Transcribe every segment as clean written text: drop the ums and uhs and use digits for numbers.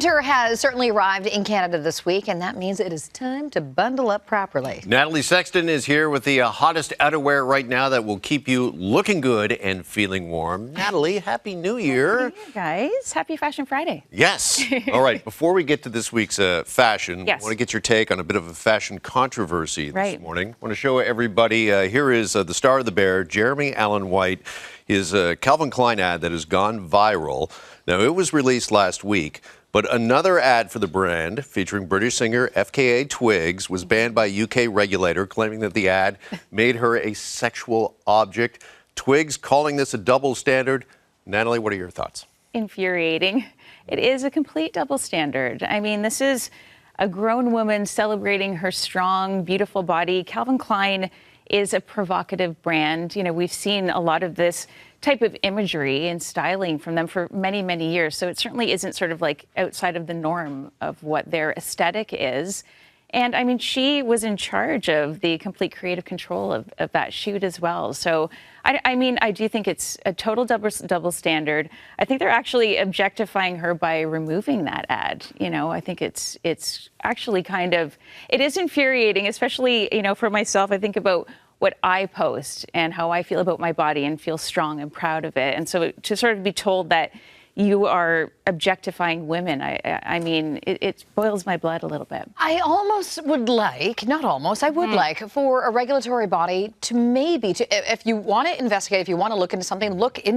Winter has certainly arrived in Canada this week, and that means it is time to bundle up properly. Natalie Sexton is here with the hottest outerwear right now that will keep you looking good and feeling warm. Natalie, Happy New Year. Happy New Year, guys. Happy Fashion Friday. Yes. All right. Before we get to this week's fashion, Yes. I want to get your take on a bit of a fashion controversy this morning. I want to show everybody, here is the star of the bear, Jeremy Allen White, his Calvin Klein ad that has gone viral. Now, it was released last week, but another ad for the brand featuring British singer FKA Twigs was banned by a UK regulator, claiming that the ad made her a sexual object. Twigs calling this a double standard. Natalie, what are your thoughts? Infuriating. It is a complete double standard. I mean, this is a grown woman celebrating her strong, beautiful body. Calvin Klein is a provocative brand. You know, we've seen a lot of this type of imagery and styling from them for many, many years. So it certainly isn't sort of like outside of the norm of what their aesthetic is. And I mean, she was in charge of the complete creative control of that shoot as well. So I mean, I do think it's a total double standard. I think they're actually objectifying her by removing that ad. You know, I think it's actually kind of, it is infuriating, especially, you know, for myself. I think about what I post and how I feel about my body and feel strong and proud of it. And so to sort of be told that you are objectifying women, I mean, it boils my blood a little bit. I almost would like, not almost, I would like for a regulatory body to maybe, if you want to investigate, if you want to look into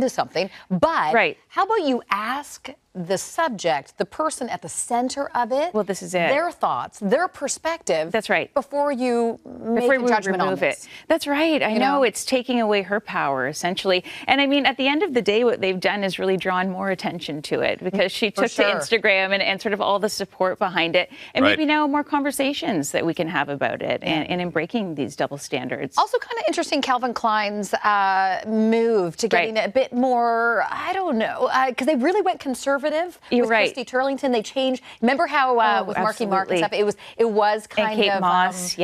something, but how about you ask the subject, the person at the center of it, well, this is it, their thoughts, their perspective. That's right. Before you make a judgment on this. That's right. I know it's taking away her power, essentially. And I mean, at the end of the day, what they've done is really drawn more attention to it because she took to Instagram and sort of all the support behind it. And maybe now more conversations that we can have about it and in breaking these double standards. Also kind of interesting, Calvin Klein's move to getting a bit more, I don't know, because they really went conservative. With Christy Turlington, they changed. Remember how with Marky Mark and stuff, it was kind Kate of Moss,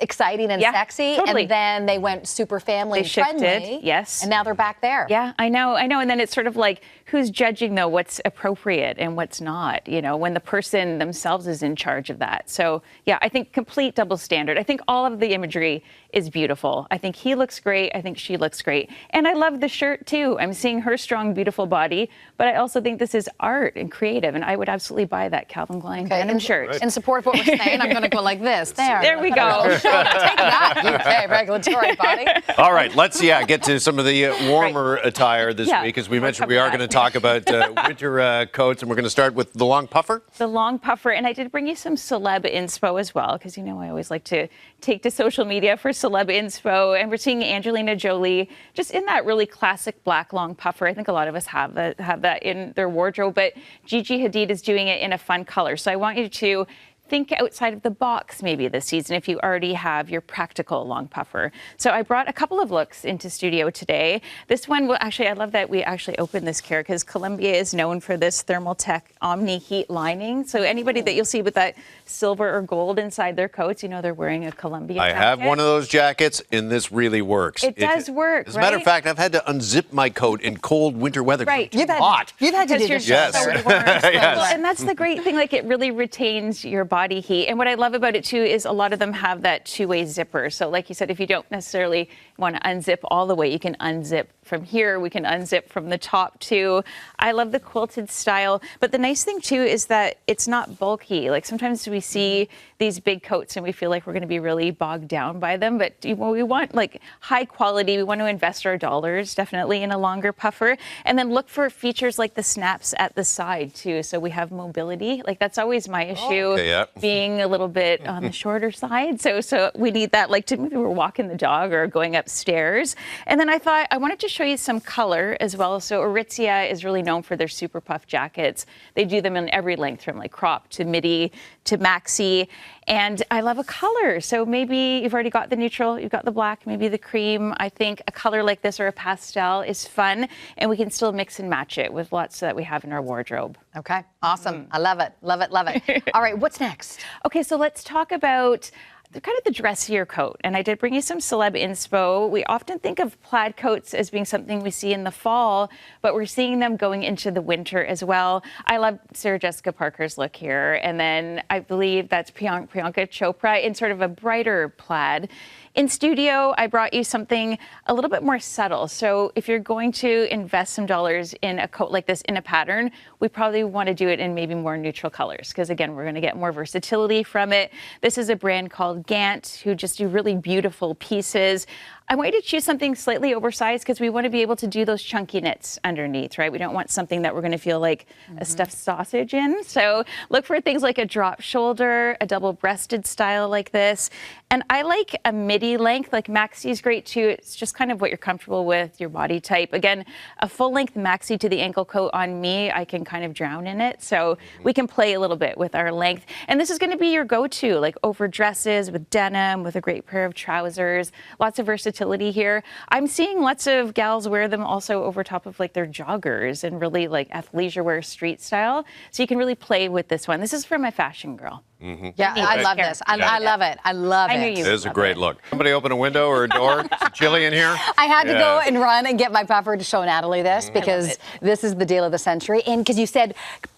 exciting and sexy, and then they went super family friendly. Yes, and now they're back there. Yeah, I know. And then it's sort of like, who's judging though what's appropriate and what's not? You know, when the person themselves is in charge of that. So yeah, I think complete double standard. I think all of the imagery is beautiful. I think he looks great. I think she looks great, and I love the shirt too. I'm seeing her strong, beautiful body, but I also think this is art and creative, and I would absolutely buy that Calvin Klein denim shirt. In support of what we're saying, I'm going to go like this. There we go. Take that, UK regulatory body. All right, let's get to some of the warmer attire this week. As we mentioned, we are going to talk about winter coats, and we're going to start with the long puffer. The long puffer, and I did bring you some celeb inspo as well, because you know I always like to take to social media for celeb inspo, and we're seeing Angelina Jolie just in that really classic black long puffer. I think a lot of us have that in their wardrobe, but Gigi Hadid is doing it in a fun color. So I want you to think outside of the box maybe this season if you already have your practical long puffer. So I brought a couple of looks into studio today. This one, well, actually, I love that we actually opened this care because Columbia is known for this Thermaltech Omni Heat lining. So anybody that you'll see with that silver or gold inside their coats, you know they're wearing a Columbia jacket. I have one of those jackets, and this really works. It does work, As a matter of fact, I've had to unzip my coat in cold winter weather. Right. You've had to do this. Yes. Well, and that's the great thing. Like, it really retains your body heat. And what I love about it, too, is a lot of them have that two-way zipper. So like you said, if you don't necessarily want to unzip all the way, you can unzip from here. We can unzip from the top, too. I love the quilted style. But the nice thing, too, is that it's not bulky. Like, sometimes we see these big coats and we feel like we're going to be really bogged down by them. But we want, like, high quality. We want to invest our dollars, definitely, in a longer puffer. And then look for features like the snaps at the side, too. So we have mobility. Like, that's always my issue, being a little bit on the shorter side. So we need that, like, to maybe we're walking the dog or going upstairs. And then I thought I wanted to show you some color as well. So Aritzia is really known for their super puff jackets. They do them in every length, from like crop to midi to maxi. And I love a color. So maybe you've already got the neutral, you've got the black, maybe the cream. I think a color like this or a pastel is fun, and we can still mix and match it with lots that we have in our wardrobe. Okay, awesome. I love it, love it, love it. All right, what's next? Okay, so let's talk about they're kind of the dressier coat. And I did bring you some celeb inspo. We often think of plaid coats as being something we see in the fall, but we're seeing them going into the winter as well. I love Sarah Jessica Parker's look here. And then I believe that's Priyanka Chopra in sort of a brighter plaid. In studio, I brought you something a little bit more subtle. So if you're going to invest some dollars in a coat like this in a pattern, we probably want to do it in maybe more neutral colors because, again, we're going to get more versatility from it. This is a brand called Gant, who just do really beautiful pieces. I want you to choose something slightly oversized because we want to be able to do those chunky knits underneath, right? We don't want something that we're going to feel like a stuffed sausage in. So look for things like a drop shoulder, a double-breasted style like this. And I like a midi length, like maxi is great too. It's just kind of what you're comfortable with, your body type. Again, a full-length maxi to the ankle coat on me, I can kind of drown in it. So we can play a little bit with our length. And this is going to be your go-to, like over dresses with denim, with a great pair of trousers, lots of versatility here. I'm seeing lots of gals wear them also over top of like their joggers and really like athleisure wear street style. So you can really play with this one. This is for my fashion girl. Yeah, I love this. I love it. I love it. I knew you It is a great look. Somebody open a window or a door? Is it chilly in here? I had to go and run and get my puffer to show Natalie this because this is the deal of the century. And because you said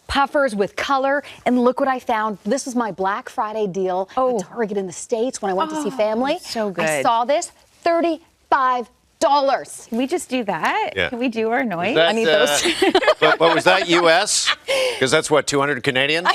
puffers with color, and look what I found. This is my Black Friday deal at Target in the States when I went to see family. So good. I saw this, $35. Can we just do that? Yeah. Can we do our noise? That, I need those. but was that U.S.? Because that's what, 200 Canadian? No.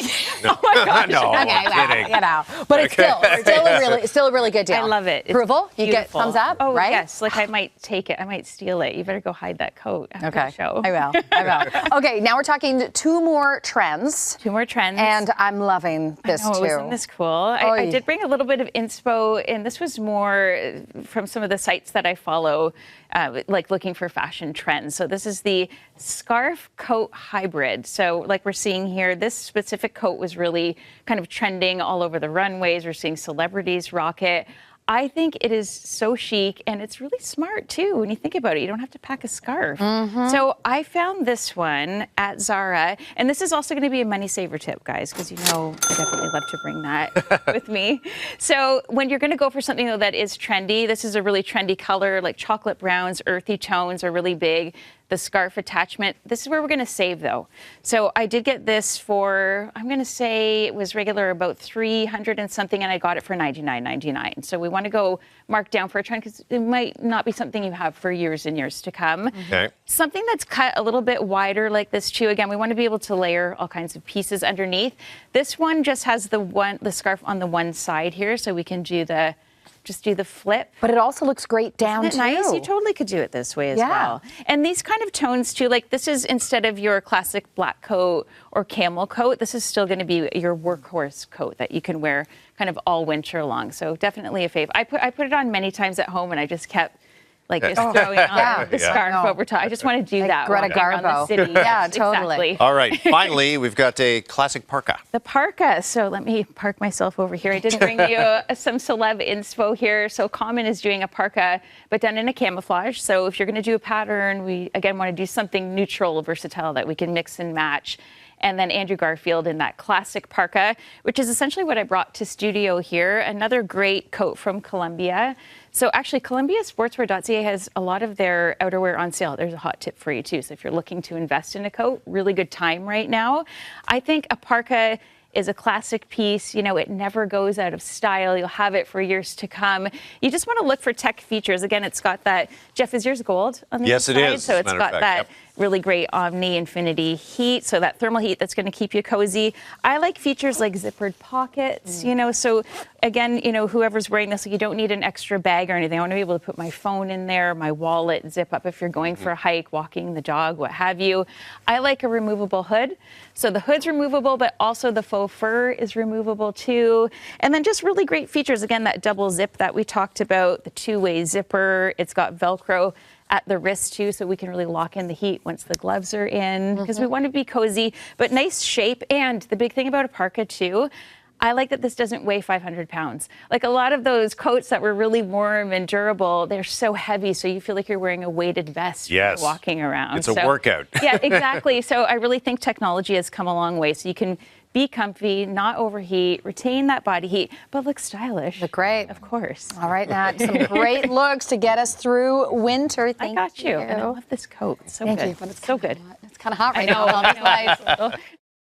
Oh my gosh. No, Okay, I'm kidding. you know, but it's still a really good deal. I love it. It's Approval? You get beautiful. thumbs up, Oh, right? yes. Like I might take it. I might steal it. You better go hide that coat after the show. I will. Okay, now we're talking two more trends. Two more trends. And I'm loving this too. Isn't this cool? I did bring a little bit of inspo, and this was more from some of the sites that I follow, like looking for fashion trends. So this is the scarf coat hybrid. So like we're seeing here, this specific coat was really kind of trending all over the runways. We're seeing celebrities rock it. I think it is so chic, and it's really smart too when you think about it. You don't have to pack a scarf. So I found this one at Zara, and this is also going to be a money saver tip, guys, because you know I definitely love to bring that with me. So when you're going to go for something though that is trendy, this is a really trendy color, like chocolate browns, earthy tones are really big. The scarf attachment, this is where we're going to save though. So I did get this for, I'm going to say it was regular about $300 and something, and I got it for $99.99. So we want to go mark down for a trend because it might not be something you have for years and years to come. Okay. Something that's cut a little bit wider like this too. Again, we want to be able to layer all kinds of pieces underneath. This one just has the scarf on the one side here, so we can do the flip. But it also looks great down Isn't it nice? You totally could do it this way as well. And these kind of tones too, like this is instead of your classic black coat or camel coat, this is still going to be your workhorse coat that you can wear kind of all winter long. So definitely a fave. I put it on many times at home, and I just kept like just throwing on the scarf over top. I just want to do like that Greta around the Garbo. city. Yeah, totally. Exactly. All right, finally, we've got a classic parka. The parka. So let me park myself over here. I did bring you some celeb inspo here. So Common is doing a parka, but done in a camouflage. So if you're going to do a pattern, we again want to do something neutral, versatile that we can mix and match. And then Andrew Garfield in that classic parka, which is essentially what I brought to studio here. Another great coat from Columbia. So actually, ColumbiaSportswear.ca has a lot of their outerwear on sale. There's a hot tip for you too. So if you're looking to invest in a coat, really good time right now. I think a parka is a classic piece. You know, it never goes out of style. You'll have it for years to come. You just want to look for tech features. Again, it's got that, Jeff, is yours gold on the yes, inside? It is. So it's got that really great Omni Infinity heat, so that thermal heat that's going to keep you cozy. I like features like zippered pockets, you know, so again, you know, whoever's wearing this, you don't need an extra bag or anything. I want to be able to put my phone in there, my wallet, zip up if you're going for a hike, walking the dog, what have you. I like a removable hood. So the hood's removable, but also the faux fur is removable too. And then just really great features. Again, that double zip that we talked about, the two-way zipper. It's got Velcro at the wrist too, so we can really lock in the heat once the gloves are in, because we want to be cozy, but nice shape. And the big thing about a parka too, I like that this doesn't weigh 500 pounds. Like a lot of those coats that were really warm and durable, they're so heavy, so you feel like you're wearing a weighted vest when you're walking around. It's a workout. Yeah, exactly. So I really think technology has come a long way. So you can be comfy, not overheat, retain that body heat, but look stylish. Look great. Of course. All right, Nat, some great looks to get us through winter. Thank you. I got you. And I love this coat. It's so good. Thank you. But it's so good. It's kind of hot right now. I know.